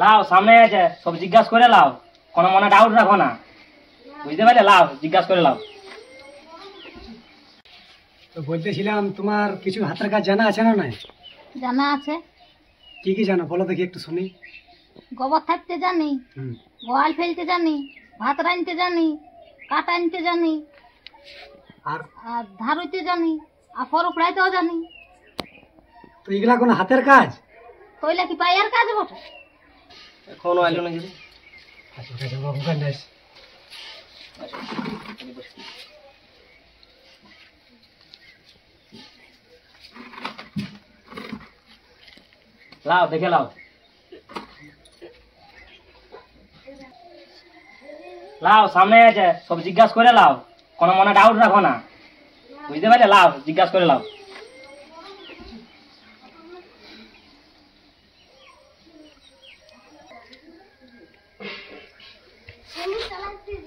লাও সামনে আছে, সব জিজ্ঞাসা করে লাও, কোনো মনে ডাউট রাখো না, বুঝতে পারলে? লাও জিজ্ঞাসা করে লাও। তো বলতেছিলাম তোমার কিছু হাতের কাজ জানা আছে না? নাই জানা আছে। কি কি জানো বলো দেখি, একটু শুনি। গোবর থাকতে জানি, গোয়াল ফেলতে জানি, ভাত রাঁধতে জানি, কাটা আনতে জানি, আর আর ধারুইতে জানি, আর ফরক রাইতেও জানি। তো এগুলা কোনো হাতের কাজ? কইলা কি পাইয়ার কাজ বটে? এখনো আইলো না কিছু। আচ্ছা ঠিক আছে, বাবু কাজ নাই। লাও দেখে লাও, লাও সামনে আছে, সব জিজ্ঞাসা করে লাও, কোনো মনে ডাউট রাখো না, বুঝতে পারলে? লাও জিজ্ঞাসা করে লাও।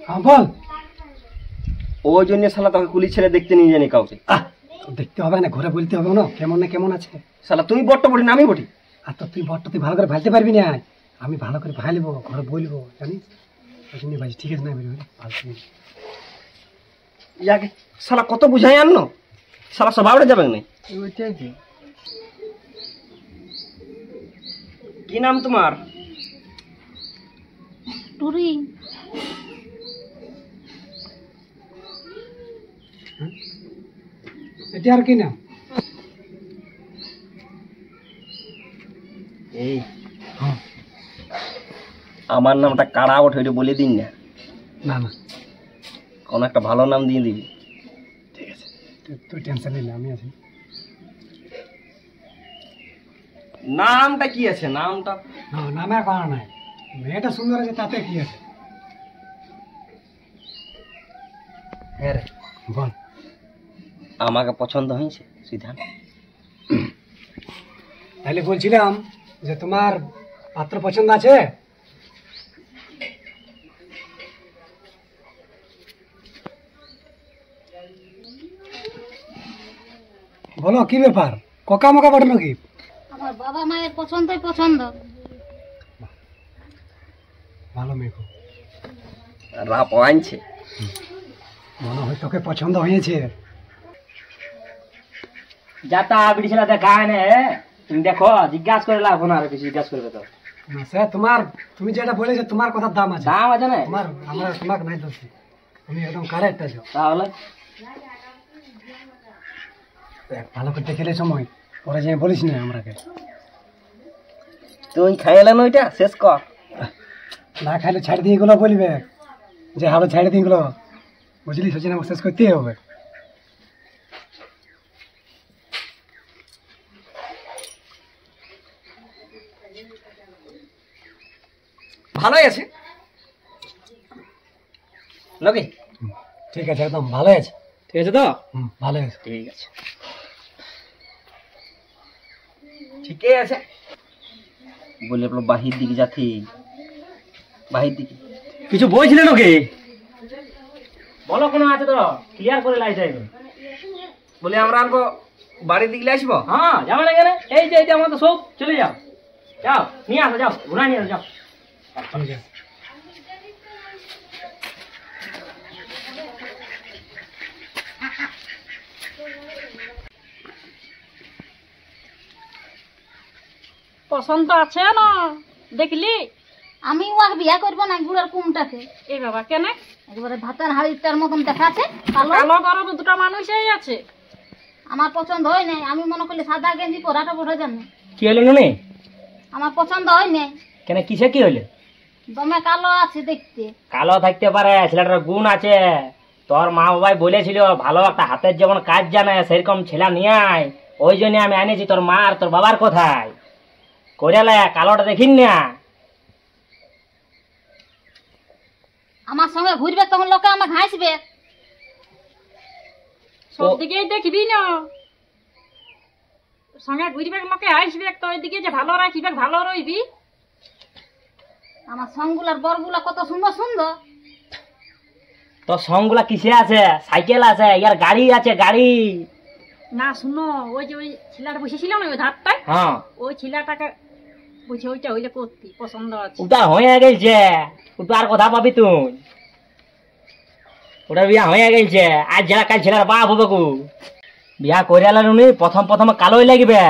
হ্যাঁ বল। ওই জন্য শালা তোকে কুলি ছেলে দেখতে নিয়ে জানি কাউকে। দেখতে হবে না, ঘরে বলতে হবে না কেমন না কেমন আছে। শালা তুমি বট্ট বটি না আমি বটি। আর তো তুই বটটা তুই ভালো করে ভালতে পারবি না, আমি ভালো করে ভাইলবো, ঘরে বলবো, জানিস? ওই জন্য ভাই ঠিক আছে না ভালো। ইয়াকে শালা কত বুঝাই আনলো, শালা সব আউড়ে যাবে না। ওইটাই কি? কি নাম তোমার? টুরি। এটা আর কি নাম? এই আমার নামটা কারা ওঠে ওইটা বলে দিন না। না না কোন একটা ভালো নাম দিয়ে দিবি। ঠিক আছে, তুই টেনশন নিস না, আমি আছি। নামটা কি আছে? নামটা না নামে করা নাই, মেয়েটা সুন্দর আছে তাতে কি আছে? হ্যাঁ রে বল। আমাকে পছন্দ হয়েছে সিদ্ধান্ত। তাহলে বলছিলাম যে তোমার পাত্র পছন্দ আছে? বলো কি ব্যাপার, কোকা মোকা বটে নাকি? আমার বাবা মায়ের পছন্দই পছন্দ। ভালো মেয়ে খুব। রাপ আনছে, মনে হয় তোকে পছন্দ হয়েছে। যাতা বিড়ি ছেলে দেখায় না, তুমি দেখো জিজ্ঞাসা করে লাভ না, আর কিছু জিজ্ঞাসা করবে তো? না স্যার, তোমার তুমি যেটা বলেছো তোমার কথার দাম আছে। দাম আছে না তোমার আমরা তোমাকে নাই দোষী, তুমি একদম কারেক্ট আছো। তাহলে ভালো করে দেখে সময় পরে যে বলিস না আমরাকে। তুই খাইলেন ওইটা শেষ কর। না খাইলে ছাড় দিয়ে গুলো বলবে যে হালো ছাড়ে দিয়ে গুলো, বুঝলি? সচিন আমাকে শেষ করতেই হবে। ভালোই আছে নাকি? ঠিক আছে, একদম ভালোই আছে। ঠিক আছে তো? ভালোই আছে। ঠিক আছে, ঠিকই আছে। বলে বাহির দিকে যাচ্ছি, বাহির দিকে কিছু বলছিলেন ওকে? বলো কোনো আছে তো, ক্লিয়ার করে লাই যাইবে। বলে আমরা আনবো বাড়ির দিকে আসবো। হ্যাঁ যাবে না কেন? এই যে আমাদের সব চলে যাও, যাও নিয়ে আসো, যাও ঘুরা নিয়ে আসো, যাও। ঠিক আছে। পছন্দ আছে না দেখলি? আমি ওয়াক বিয়া করবো না গুড়ার কুমটাকে। এই বাবা কেন? একবারে ভাতের হাড়িটার মতন দেখাচ্ছে, কালো। কালো গরম দুটো মানুষই আছে। আমার পছন্দ হয় নাই, আমি মনে করলে সাদা গেঞ্জি পরাটা পরে জানি। কি হইলো নুনি? আমার পছন্দ হয় নাই। কেন কিসে কি হইলো? দমে কালো আছে দেখতে। কালো থাকতে পারে, ছেলেটার গুণ আছে। তোর মা বাবাই বলেছিল ভালো একটা হাতের যেমন কাজ জানে সেরকম ছেলে নিয়ে আয়, ওই জন্য আমি আনিছি তোর মা আর তোর বাবার কথায়। করেলে কালোটা দেখিন না। আমার সঙ্গে ঘুরবে তখন লোকে আমাকে হাসবে। সব দিকেই দেখবি না, সঙ্গে ঘুরবে আমাকে আসবে তো, ওইদিকে যে ভালো রাখবে ভালো রইবি। আমার সঙ্গুলার বরগুলা কত সুন্দর সুন্দর। তোর সঙ্গুলা কিসে আছে? সাইকেল আছে, ইয়ার গাড়ি আছে, গাড়ি। না শুনো, ওই যে ওই ছেলেটা বসেছিল না ওই ধারটায়, হ্যাঁ ওই ছেলেটাকে বুঝে ওইটা হইলে করতি পছন্দ আছে। ওটা হয়ে গেছে, ওটা আর কথা পাবি তুই, ওটা বিয়া হয়ে গেছে। আজ যারা কাল ছেলের বাপ হবে গো, বিয়া করে আনি প্রথম প্রথম কালোই লাগবে,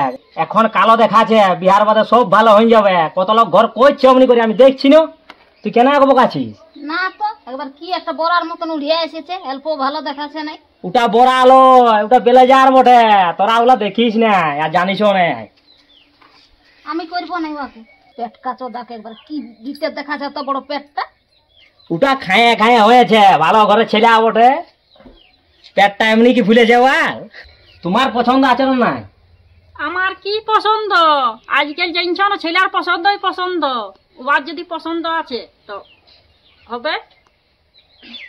এখন কালো দেখাচ্ছে, বিহার বাদে সব ভালো হয়ে যাবে। কত লোক ঘর করছে অমনি করে আমি দেখছি না, তুই কেন আগে কাছিস? না তো একবার কি একটা বড়ার মতন উড়িয়ে এসেছে, অল্প ভালো দেখাচ্ছে নাই। ওটা বড় আলো, ওটা বেলে যার বটে, তোরা ওগুলা দেখিস না আর জানিসও না। আমি করবো না ওকে, পেট কাচো দেখ একবার কি দিতে দেখাচ্ছে এত বড় পেটটা। ওটা খায়ে খায়ে হয়েছে, ভালো ঘরে ছেলে বটে, পেটটা এমনি কি ফুলে যাওয়া। তোমার পছন্দ আছে না নাই? আমার কি পছন্দ, আজকাল জানছ না ছেলের পছন্দই পছন্দ, ওর যদি পছন্দ আছে তো হবে।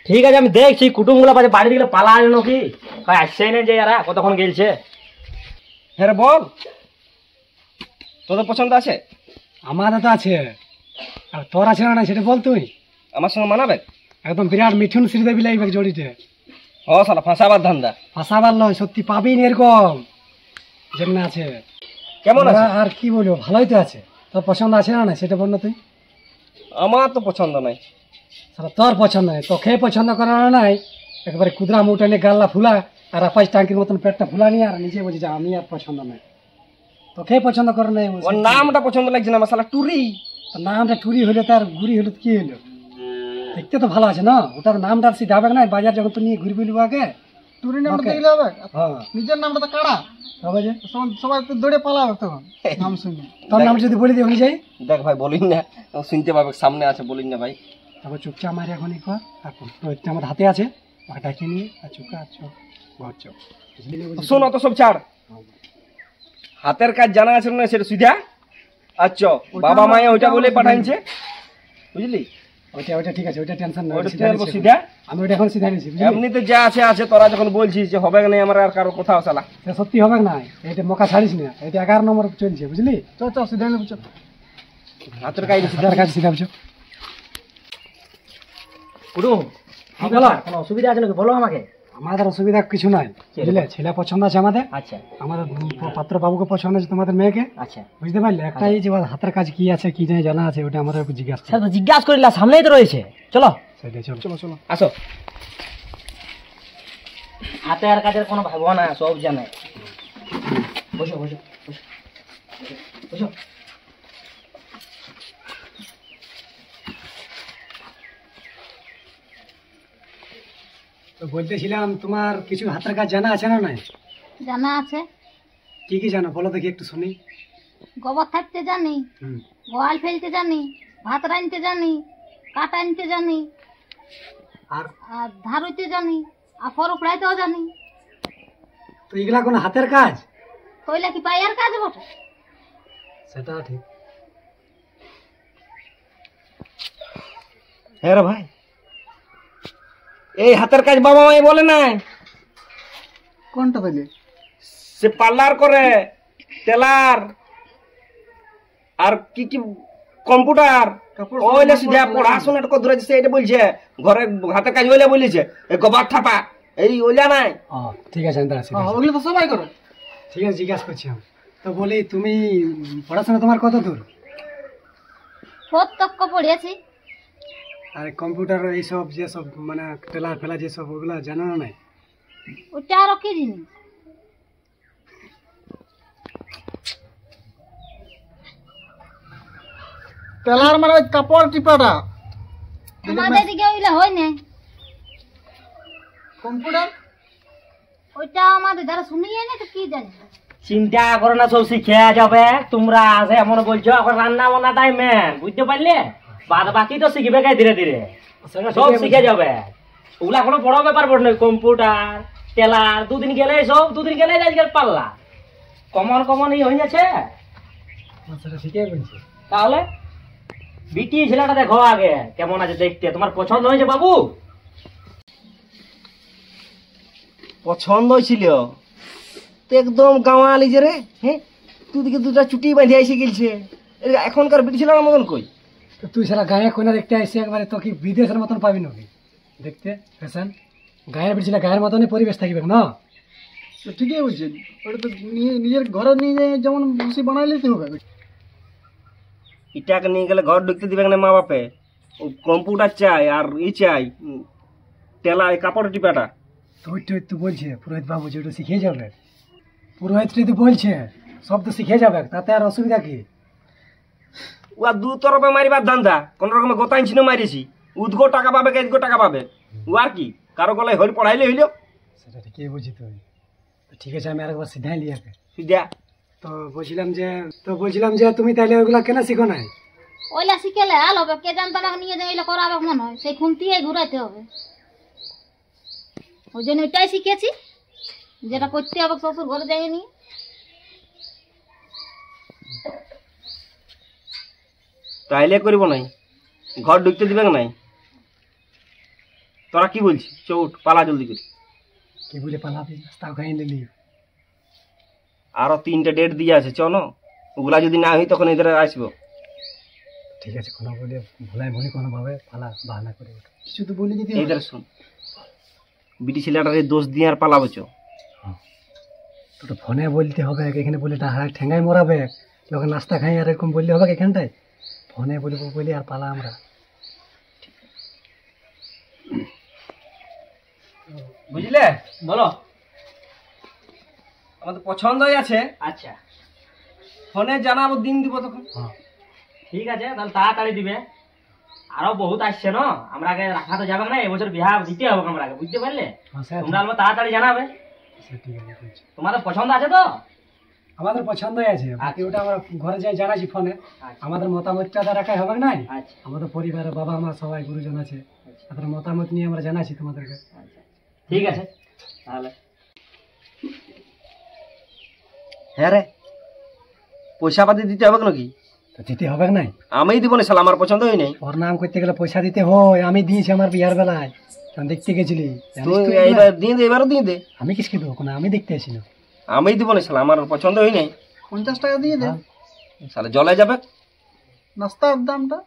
ঠিক আছে, আমি দেখছি কুটুমগুলো পাশে বাড়ি দিকে পালা আনো কি আসছে না, যে এরা কতক্ষণ গেলছে। হ্যাঁ রে বল, তোদের পছন্দ আছে? আমাদের তো আছে, আর তোর আছে না সেটা বল তুই। আমার সঙ্গে মানাবে? একদম বিরাট মিঠুন শ্রীদেবী লাগবে জড়িতে। ও শালা ফাঁসাবার ধান্দা। ফাঁসাবার নয়, সত্যি পাবি না এরকম যেমন আছে। কেমন আছে? আর কি বলবো, ভালোই তো আছে। তোর পছন্দ আছে না সেটা বল না তুই। আমার তো পছন্দ নাই। সারা তোর পছন্দ নাই, তোকে পছন্দ করানো নাই, একবারে কুদরা মুটা নিয়ে গাল্লা ফুলা আর আপাইশ টাঙ্কির মতন পেটটা ফুলা নিয়ে আর নিজে বলছি যে আমি আর পছন্দ নাই, তোকে পছন্দ করে নাই। ওর নামটা পছন্দ লাগছে না, আমার শালা টুরি। তোর নামটা টুরি হলে তার গুড়ি হলে কি হলো, দেখতে তো ভালো আছে না। ওটার নামটা সিধা হবে না, বাজার যখন তো নিয়ে ঘুরবি আগে টুরি নামটা দেখলে হবে। হ্যাঁ, নিজের নামটা তো কাড়া হবে, যে সবাই তো দৌড়ে পালাবে তখন নাম শুনে। তোর নাম যদি বলে দিই যাই, দেখ ভাই বলিন না, ও শুনতে পাবে, সামনে আছে, বলিন না ভাই। তারপর চুপচাপ মারি এখন কর, এখন আমার হাতে আছে, ওকে ডাকিয়ে নিয়ে আর চুপকা ঘর চো। শোন অত সব ছাড়, হাতের কাজ জানা আছে না সেটা সুবিধা। আচ্ছা বাবা মায়ে ওইটা বলে পাঠাইছে, বুঝলি? ওইটা ঠিক আছে, ওইটা টেনশন না, ওইটা তুই সুবিধা। আমি ওইটা এখন সিধা নিয়েছি। এমনিতে যা আছে আছে, তোরা যখন বলছিস যে হবে না আমার আর কারো কোথাও শালা, এটা সত্যি হবে না, এটা মোকা ছাড়িস না, এটা 11 নম্বর চলছে, বুঝলি? চল চল সিধা নিয়ে বুঝছো, হাতের কাজ হাতের কাজ সিধা বুঝছো। কুটুম কি বলো, কোনো অসুবিধা আছে নাকি বলো আমাকে। আমাদের অসুবিধা কিছু নাই, বুঝলে? ছেলে পছন্দ আছে আমাদের, আচ্ছা আমাদের পাত্র বাবুকে পছন্দ আছে তোমাদের মেয়েকে, আচ্ছা, বুঝতে পারলে? একটাই যে ওর হাতের কাজ কি আছে কি জানা আছে, ওটা আমাদের জিজ্ঞাসা স্যার তো জিজ্ঞাসা করিলা, সামনেই তো রয়েছে, চলো সেটাই। চলো চলো চলো আসো। হাতের কাজের কোনো ভাবো না, সব জানে। বসো বসো বসো বসো। তো বলতেছিলাম তোমার কিছু হাতের কাজ জানা আছে না নাই? জানা আছে। কি কি জানো বলো দেখি, একটু শুনি। গোবর থাকতে জানি, হুম, গোয়াল ফেলতে জানি, ভাত রাঁধতে জানি, কাটা আনতে জানি, আর আর ধারুইতে জানি, আর ফরক রাইতেও জানি। তো এগুলা কোনো হাতের কাজ? কইলা কি পায়ের কাজ বটে? সেটা ঠিক। হ্যাঁ রে ভাই, এই হাতের কাজ বাবা মাই বলে নাই? কোনটা বলে? সে পার্লার করে, টেলার, আর কি কি কম্পিউটার, ওইলে সিধা পড়াশোনাটা কত দূর আছে এটা বলছে। ঘরে হাতের কাজ ওইলে বলেছে, এই গোবর থাপা এই ওইলা নাই। ঠিক আছে, ওগুলো তো সবাই করে। ঠিক আছে, জিজ্ঞাসা করছি আমি। তো বলি তুমি পড়াশোনা তোমার কত দূর? প্রত্যক্ষ পড়িয়েছি। আর কম্পিউটার এইসব যেসব মানে টেলার ফেলা যেসব, ওগুলা জানো না নাই? ওটা আরো কি জিনিস? টেলার মানে ওই কাপড় টিপাটা। আমাদের দিকে ওইলা হয় না। কম্পিউটার ওইটা আমাদের দ্বারা শুনিয়ে না তো কি জানি। চিন্তা করো না, সব শিখে যাবে। তোমরা আছে এমন বলছো, এখন রান্না বান্নাটাই মেন, বুঝতে পারলে? বাদ বাকি তো শিখবে গাই ধীরে ধীরে, সব শিখে যাবে। ওগুলা কোনো বড় ব্যাপার বটে না। কম্পিউটার টেলার দুদিন গেলে সব, দুদিন গেলে আজকাল পাল্লা কমন কমন হয়ে যাচ্ছে। সেটা ঠিকই বলছে। তাহলে বিটি ছেলেটা দেখো আগে কেমন আছে দেখতে, তোমার পছন্দ হয়েছে বাবু? পছন্দ হয়েছিল তো একদম গাঁওয়ালি যে রে। হ্যাঁ, তুই দিকে দুটা চুটি বাঁধে এসে গেলছে, এখনকার বিটি ছেলের মতন কই। তো তুই সারা গায়ে কোনা দেখতে আসছে একবারে, তো কি বিদেশের মতন পাবি নাকি দেখতে ফ্যাশন? গায়ের বেড়েছিল গায়ের মতনই পরিবেশ থাকবে না? ঠিকই বলছেন, ওটা তো নিজের ঘরে নিয়ে যেমন খুশি বানাইলেই তো হবে। ইটাকে নিয়ে গেলে ঘর ঢুকতে দিবে না মা বাপে। ও কম্পিউটার চাই আর চাই টেলা কাপড় টিপাটা। তো বলছে পুরোহিত বাবু যে ওটা শিখে যাবে, পুরোহিত তো বলছে সব তো শিখে যাবে, তাতে আর অসুবিধা কি? ও আর দু তরফে মারিবার ধান্দা, কোন রকমের গোতাইন ছিল মারিছি। উদগো টাকা পাবে কেদগো টাকা পাবে, ও আর কি কারো গলায় হরি পড়াইলে হইল। সেটা ঠিকই বুঝি তুই। ঠিক আছে আমি আরেকবার সিধাই লিয়াকে। সুজা তো বলছিলাম যে তুমি তাহলে ওইগুলা কেন শিখো নাই? ওইলা শিখেলে আল হবে, কে জানতো আমাকে নিয়ে যে ওইলা করাবে মনে হয়, সেই খুন্তিয়ে ঘুরাইতে হবে। ওই জন্য ওইটাই শিখেছি, যেটা করতে হবে শ্বশুর ঘরে যাইনি। তাইলে করিব নাই, ঘর ঢুকতে দিবে নাই। তোরা কি বলছিস? চৌট পালা জলদি করে। কি বলে পালাবি? তাও খাই নিলি। আরো 3টে ডেট দিয়ে আছে, চলো ওগুলা যদি না হয় তখন এদের আসবো। ঠিক আছে, কোনো বলে ভুলাই ভুলি কোনো ভাবে পালা বাহানা করে কিছু তো বলি যদি এইদের শুন, বিটি ছেলেটারে দোষ দিয়ে আর পালাবো চো। তো ফোনে বলতে হবে, এখানে বলে ঠেঙ্গায় মরাবে, যখন নাস্তা খাই আর এরকম বললে হবে এখানটায়? ফোনে বলবো বলি আর পালা আমরা। বুঝলে? বলো। আমাদের পছন্দই আছে। আচ্ছা ফোনে জানাবো, দিন দিব তখন। ঠিক আছে, তাহলে তাড়াতাড়ি দিবে। আরো বহুত আসছে না, আমরা আগে রাখা তো যাবে না, এবছর বিবাহ দিতে হবে আমরা আগে, বুঝতে পারলে? তোমরা আবার তাড়াতাড়ি জানাবে। ঠিক আছে, তোমাদের পছন্দ আছে তো? আমাদের পছন্দই আছে, বাকি ওটা আমরা ঘরে যাই জানাচ্ছি ফোনে। আমাদের মতামতটা রাখাই হবে না। আচ্ছা আমাদের পরিবারের বাবা মা সবাই গুরুজন আছে, তাদের মতামত নিয়ে আমরা জানাচ্ছি তোমাদেরকে। ঠিক আছে তাহলে। হ্যাঁ রে, পয়সা পাতি দিতে হবে নাকি? তো দিতে হবে নাই? আমি দিব না, শালা আমার পছন্দ হয় নাই। ওর নাম করতে গেলে পয়সা দিতে হয়, আমি দিয়েছি আমার বিয়ার বেলায়, তখন দেখতে গেছিলি। তুই এইবার দিয়ে দে, এবারও দিয়ে দে। আমি কিসকে দেবো, কোনো আমি দেখতে আসি না। আমি দিব না, শালা আমার পছন্দ হয় নাই। 50 টাকা দিয়ে দে, শালা জলে যাবে নাস্তার দামটা।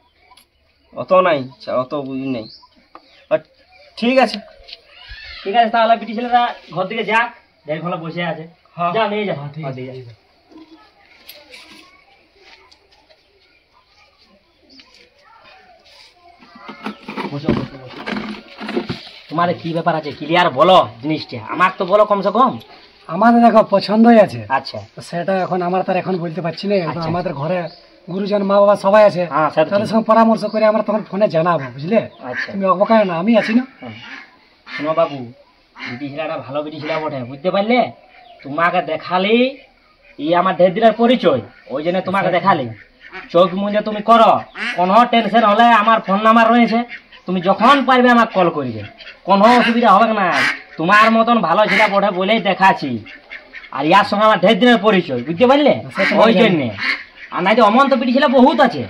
অত নাই, অত বুঝি নাই। ঠিক আছে ঠিক আছে, তাহলে পিটি ছেলেরা ঘর থেকে যাক, দেখ ঘরে বসে আছে। হ্যাঁ। যা নিয়ে যা। ঠিক আছে। বসো বসো বসো। তোমার কি ব্যাপার আছে ক্লিয়ার বলো জিনিসটা, আমার তো বলো কমসে কম। আমাদের দেখো পছন্দই আছে। আচ্ছা তো সেটা এখন আমরা তার এখন বলতে পারছি না। এখন আচ্ছা। আমাদের ঘরে গুরুজন মা বাবা সবাই আছে, হ্যাঁ, সেটা তাদের ঠিক। সঙ্গে পরামর্শ করে আমরা তখন ফোনে জানাবো, বুঝলে? আচ্ছা তুমি অবকায় না, আমি আছি না। শোনো বাবু, বিটি ছেলেটা ভালো বিটি ছেলে বটে, বুঝতে পারলে? তোমাকে দেখালি ই আমার ঢের দিনের পরিচয়, ওই জন্য তোমাকে দেখালি। চোখ মুজে তুমি করো, কোনো টেনশন হলে আমার ফোন নাম্বার রয়েছে, তুমি যখন পারবে আমাকে কল করবে, কোনো অসুবিধা হবে না। তোমার মতন ভালো ছেলে বটে বলেই দেখাচ্ছি, আর ইয়ার সঙ্গে আমার ঢের দিনের পরিচয়, বুঝতে পারলে? ওই জন্যে। আর নাই তো অমন তো বিটি ছেলে বহুত আছে,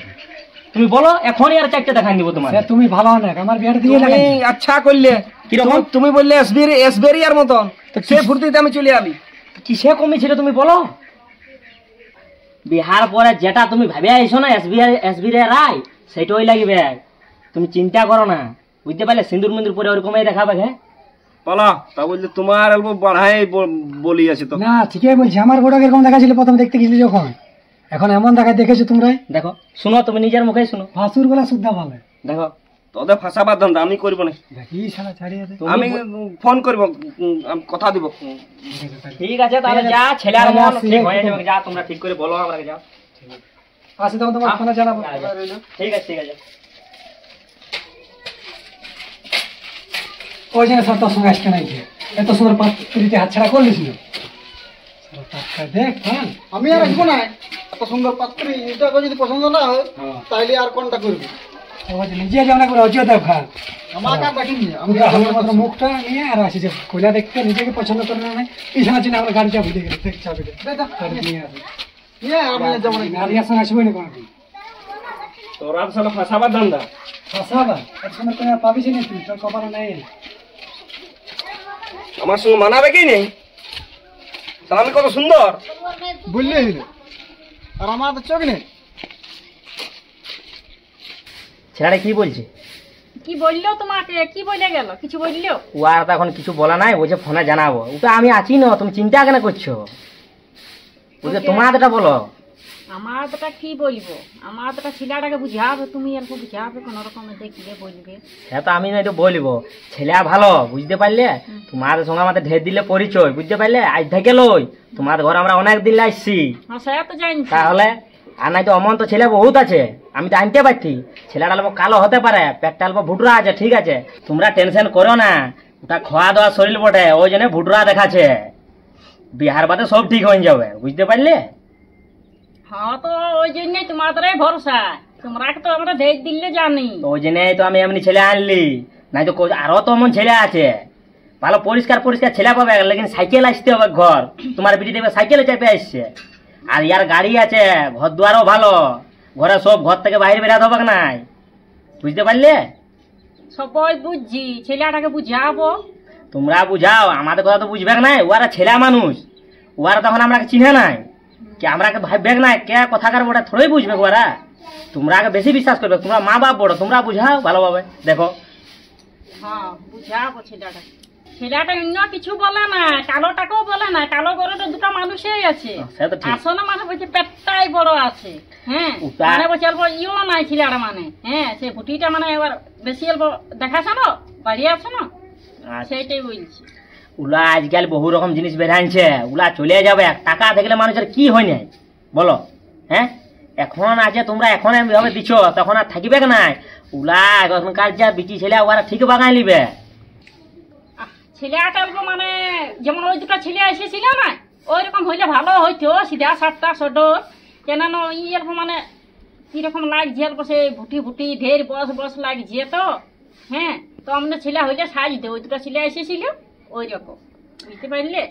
তুমি বলো এখনই আর 4টে দেখাই দিব তোমার। সে তুমি ভালো অনেক, আমার বিয়ার দিয়ে তুমি লাগাই। আচ্ছা করলে কিরকম? তুমি বললে এসবেরিয়ার মতন, সে ফুর্তিতে আমি চলে আলি। কিসে কমি ছিল তুমি বলো? বিহার পরে যেটা তুমি ভাবে আইছো না এসবিআই রায়, সেটাই লাগবে, তুমি চিন্তা করো না, বুঝতে পারলে? সিন্দুর মিন্দুর পরে ওরকমই দেখাবে। হ্যাঁ বলো, তা বললে তোমার অল্প বাড়াই বলি আছে তো। না ঠিকই বলছি, আমার বড় এরকম দেখাচ্ছিল প্রথম দেখতে গেছিলি যখন, এখন এমন দেখায় দেখেছো তোমরা। দেখো, শুনো, তুমি নিজের মুখে শুনো। ভাসুর গুলা শুদ্ধা ভালো। দেখো তোদের ফাঁসাবার ধান্দা আমি করবো না। দেখি সারা ছাড়িয়ে দে। আমি ফোন করবো, আমি কথা দিব। ঠিক আছে, তাহলে যা ছেলের মন ঠিক হয়ে যাবে, যা তোমরা ঠিক করে বলো আমরা যাও। আসি তখন তোমার ফোনে জানাবো। ঠিক আছে ঠিক আছে। ওই জন্য সব তোর সঙ্গে আসতে নাই, এত সুন্দর পাত্রিতে হাত ছাড়া করলিস না। দেখ হ্যাঁ, আমি আর আসবো না, এত সুন্দর পাত্রী এটা যদি পছন্দ না হয় তাইলে আর কোনটা করবি? নিজে যেমন করে অজয় দেখ খা, আমাকে আর দেখিনি, আমি আমার মাত্র মুখটা নিয়ে আর আসি যে কইলা দেখতে নিজেকে পছন্দ করে না নাই পিছনে আছে না, আমরা গাড়ি চাবি দিয়ে দেখ চাবি দে নিয়ে আসি। আমি যাবো না। গাড়ির সঙ্গে আসবই না কোনো। তোরা সালা ফাঁসাবার ধান্দা। ফাঁসাবা এর সময় তুই পাবিস না, তুই তোর কপালে নাই। আমার সঙ্গে মানাবে কি নেই? তাহলে আমি কত সুন্দর বললে আর আমার তো চোখ নেই। ছেলেটা কি বলছে? কি বললো তোমাকে? কি বলে গেল? কিছু বললো? ও আর তো এখন কিছু বলা নাই, বলছে ফোনে জানাবো। ওটা আমি আছি না, তুমি চিন্তা কেন করছো? বলছে তোমাদেরটা বলো। আমারটা কি বলবো, আমারটা ছেলেটাকে বুঝাবে, তুমি অল্প বুঝাবে কোন রকমে দেখলে বলবে। হ্যাঁ তো আমি নয়তো বলবো, ছেলে ভালো বুঝতে পারলে, তোমাদের সঙ্গে আমাদের ঢের দিলে পরিচয়, বুঝতে পারলে, আজ থেকে লই তোমার ঘর আমরা অনেক দিন আসছি, সে তো জানছি। তাহলে আর নাই তো অমন তো ছেলে বহুত আছে, আমি তো আনতে পারছি। ছেলেটা অল্প কালো হতে পারে, পেটটা অল্প ভুটরা আছে, ঠিক আছে, তোমরা টেনশন করো না, ওটা খাওয়া দাওয়া শরীর বটে, ওই জন্য ভুটরা দেখাচ্ছে, বিহার বাদে সব ঠিক হয়ে যাবে, বুঝতে পারলে। হ্যাঁ তো ওই জন্যই তোমাদের ভরসা, তোমরা তো আমরা ঢের দিলে জানি, তো ওই জন্যই তো আমি এমনি ছেলে আনলি, নাই তো আরো তো এমন ছেলে আছে ভালো পরিষ্কার পরিষ্কার ছেলে পাবে, লেকিন সাইকেল আসতে হবে ঘর, তোমার বিটি দেখবে সাইকেলে চেপে আসছে, আর ইয়ার গাড়ি আছে, ঘর দুয়ারও ভালো, ঘরে সব ঘর থেকে বাইরে বেরাতে হবে নাই, বুঝতে পারলে। সবাই বুঝছি, ছেলেটাকে বুঝাবো। তোমরা বুঝাও, আমাদের কথা তো বুঝবে নাই, ওরা ছেলে মানুষ, ওরা তখন আমরা চিনে নাই, কি আমরা ভাববে নাই কে কথাকার বড় থোড়ই বুঝবে ওরা, তোমরা আগে বেশি বিশ্বাস করবে, তোমরা মা বাপ বড়, তোমরা বুঝাও ভালোভাবে। দেখো হ্যাঁ বুঝাবো ছেলেটা, ছেলেটা অন্য কিছু বলে না, কালোটাকেও বলে না, কালো করে তো দুটো মানুষই আছে, সে তো ঠিক, আসলে মানে বলছে পেটটাই বড় আছে, হ্যাঁ মানে বলছে অল্প ইও নাই ছেলেটা, মানে হ্যাঁ সে ভুটিটা মানে এবার বেশি অল্প দেখাছে না, বাড়িয়ে আছে না, সেইটাই বলছি। ওলা আজকাল বহু রকম জিনিস বেরাইছে, ওলা চলে যাবে, টাকা দেখলে মানুষের কি হয় নাই বলো, হ্যাঁ এখন আছে, তোমরা এখন এভাবে দিচ্ছ, তখন আর থাকিবে নাই, ওলা এখনকার যা বিচি ছেলে ওরা ঠিক বাগাই নিবে। ছেলেটা অল্প মানে যেমন ওই দুটো ছেলে এসেছিল না, ওই রকম হইলে ভালো হইতো, সিধা সাতটা ছোট, কেন ই অল্প মানে কিরকম লাগছে, অল্প সে ভুটি ভুটি ঢের বস বস লাগছে তো, হ্যাঁ তো আমাদের ছেলে হইলে সাজতে, ওই দুটো ছেলে এসেছিল ওই রকম, বুঝতে পারলে।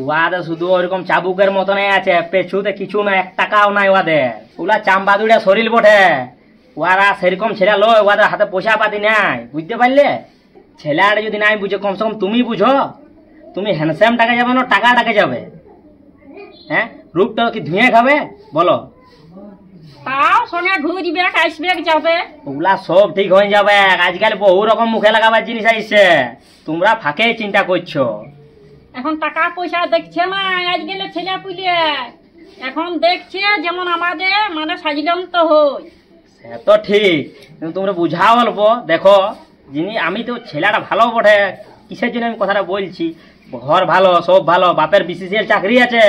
ওদের শুধু ওইরকম চাবুকের মতনই আছে, পেছুতে কিছু না, 1 টাকাও নাই ওদের, ওলা চাম্বাদুড়া শরীর বটে, ওরা সেরকম ছেলে লয়, ওদের হাতে পয়সা পাতি নাই, বুঝতে পারলে। ছেলেটা যদি নাই বুঝে, কমসে কম তুমি বুঝো, তুমি হ্যান্ডসাম টাকা যাবে না, টাকা টাকা যাবে, হ্যাঁ রূপটা কি ধুয়ে খাবে বলো, তাও সঙ্গে ঘুরবে আসবে যাবে, ওগুলা সব ঠিক হয়ে যাবে, আজকাল বহু রকম মুখে লাগাবার জিনিস আসছে, তোমরা ফাঁকে চিন্তা করছো। এখন টাকা পয়সা দেখছে না আজকাল ছেলে পুলে, এখন দেখছে যেমন আমাদের মানে সাজলাম তো হই, সে তো ঠিক, কিন্তু তোমরা বুঝাও অল্প, দেখো যিনি আমি তো ছেলেটা ভালো বটে, কিসের জন্য আমি কথাটা বলছি, ঘর ভালো, সব ভালো, বাপের বিসিসিএল চাকরি আছে,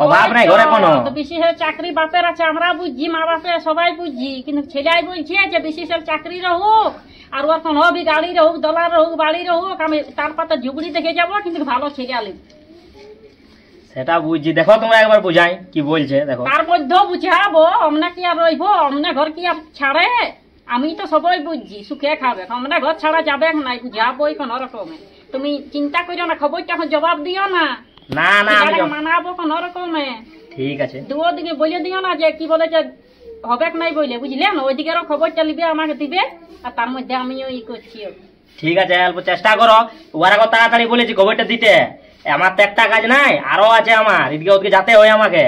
অভাব নাই ঘরে কোনো, বিশেষ চাকরি বাপের আছে, আমরা বুঝছি, মা বাপে সবাই বুঝছি, কিন্তু ছেলেই বলছে যে বিশেষ চাকরি হোক, আর ওর কোন হবে গাড়ি হোক, ডলার হোক, বাড়ি হোক, আমি তার পাতা ঝুগড়ি দেখে যাবো, কিন্তু ভালো ছেলে আলি, সেটা বুঝছি। দেখো তোমরা একবার বুঝাই কি বলছে, দেখো তার মধ্যেও বুঝাবো, আমরা কি আর রইবো, আমরা ঘর কি আর ছাড়ে, আমি তো সবাই বুঝছি সুখে খাবে, আমরা ঘর ছাড়া যাবে নাই, বুঝাবোই কোন রকমে, তুমি চিন্তা করিও না, খবরটা এখন জবাব দিও না, না না আমি মানাবো কোন রকমে, ঠিক আছে, দুদিকে বলে দিও না যে কি বলে যে হবে নাই বলে, বুঝলেন, ওইদিকেরও খবরটা লিবে আমাকে দিবে, আর তার মধ্যে আমিও ই করছি। ঠিক আছে, অল্প চেষ্টা করো, ওরা কত তাড়াতাড়ি বলেছি খবরটা দিতে, আমার তো একটা কাজ নাই, আরো আছে আমার, এদিকে ওদিকে যেতে হয় আমাকে,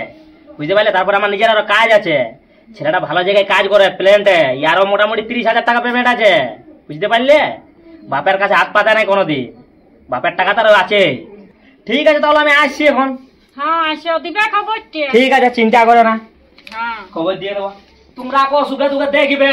বুঝতে পারলে, তারপর আমার নিজের আরো কাজ আছে, ছেলেটা ভালো জায়গায় কাজ করে প্লেন্টে, ইয়ারও মোটামুটি 30,000 টাকা পেমেন্ট আছে, বুঝতে পারলে, বাপের কাছে হাত পাতে নাই কোনোদিন, বাপের টাকা তারও আছে। ঠিক আছে তাহলে আমি আসছি এখন, হ্যাঁ আসো, দিবে খবরটা, ঠিক আছে চিন্তা করো না, হ্যাঁ খবর দিয়ে দেবো, তোমরা সুখে সুখে দেখবে।